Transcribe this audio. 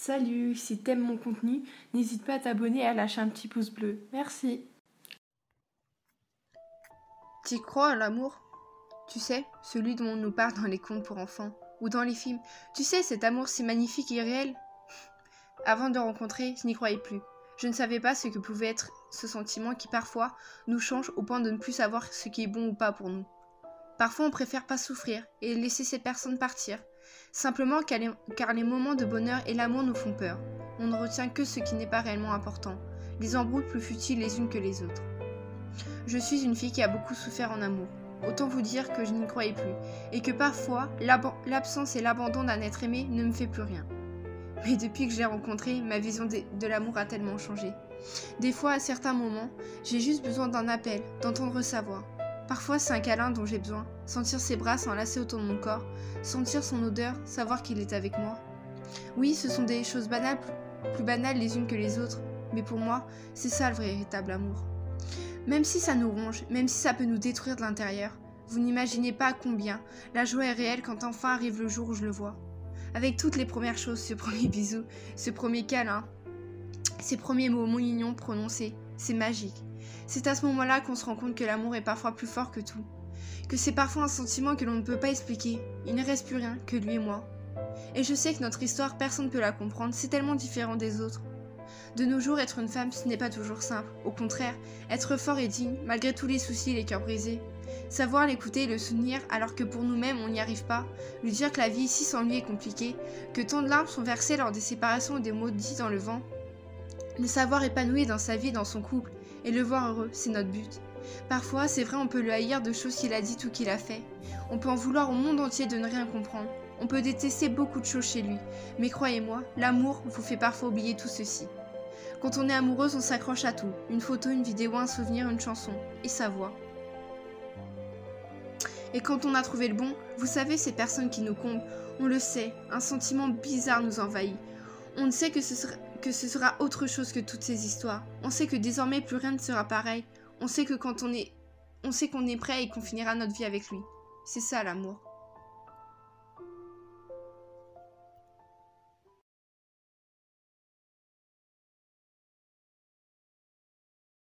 Salut, si t'aimes mon contenu, n'hésite pas à t'abonner et à lâcher un petit pouce bleu. Merci. T'y crois à l'amour? Tu sais, celui dont on nous parle dans les contes pour enfants ou dans les films. Tu sais, cet amour si magnifique et irréel. Avant de le rencontrer, je n'y croyais plus. Je ne savais pas ce que pouvait être ce sentiment qui parfois nous change au point de ne plus savoir ce qui est bon ou pas pour nous. Parfois on préfère pas souffrir et laisser cette personne partir, simplement car les moments de bonheur et l'amour nous font peur. On ne retient que ce qui n'est pas réellement important, les embrouilles plus futiles les unes que les autres. Je suis une fille qui a beaucoup souffert en amour. Autant vous dire que je n'y croyais plus, et que parfois, l'absence et l'abandon d'un être aimé ne me fait plus rien. Mais depuis que je l'ai rencontré, ma vision de l'amour a tellement changé. Des fois, à certains moments, j'ai juste besoin d'un appel, d'entendre sa voix. Parfois, c'est un câlin dont j'ai besoin, sentir ses bras s'enlacer autour de mon corps, sentir son odeur, savoir qu'il est avec moi. Oui, ce sont des choses banales, plus banales les unes que les autres, mais pour moi, c'est ça le véritable amour. Même si ça nous ronge, même si ça peut nous détruire de l'intérieur, vous n'imaginez pas combien la joie est réelle quand enfin arrive le jour où je le vois. Avec toutes les premières choses, ce premier bisou, ce premier câlin, ces premiers mots mignons prononcés, c'est magique. C'est à ce moment-là qu'on se rend compte que l'amour est parfois plus fort que tout. Que c'est parfois un sentiment que l'on ne peut pas expliquer. Il ne reste plus rien que lui et moi. Et je sais que notre histoire, personne ne peut la comprendre, c'est tellement différent des autres. De nos jours, être une femme, ce n'est pas toujours simple. Au contraire, être fort et digne, malgré tous les soucis et les cœurs brisés. Savoir l'écouter et le soutenir alors que pour nous-mêmes on n'y arrive pas, lui dire que la vie ici sans lui est compliquée, que tant de larmes sont versées lors des séparations ou des mots dits dans le vent. Le savoir épanoui dans sa vie et dans son couple, et le voir heureux, c'est notre but. Parfois, c'est vrai, on peut le haïr de choses qu'il a dites ou qu'il a fait. On peut en vouloir au monde entier de ne rien comprendre. On peut détester beaucoup de choses chez lui. Mais croyez-moi, l'amour vous fait parfois oublier tout ceci. Quand on est amoureuse, on s'accroche à tout. Une photo, une vidéo, un souvenir, une chanson. Et sa voix. Et quand on a trouvé le bon, vous savez, ces personnes qui nous comblent, on le sait, un sentiment bizarre nous envahit. On sait que ce sera autre chose que toutes ces histoires. On sait que désormais plus rien ne sera pareil. On sait que on sait qu'on est prêt et qu'on finira notre vie avec lui. C'est ça l'amour.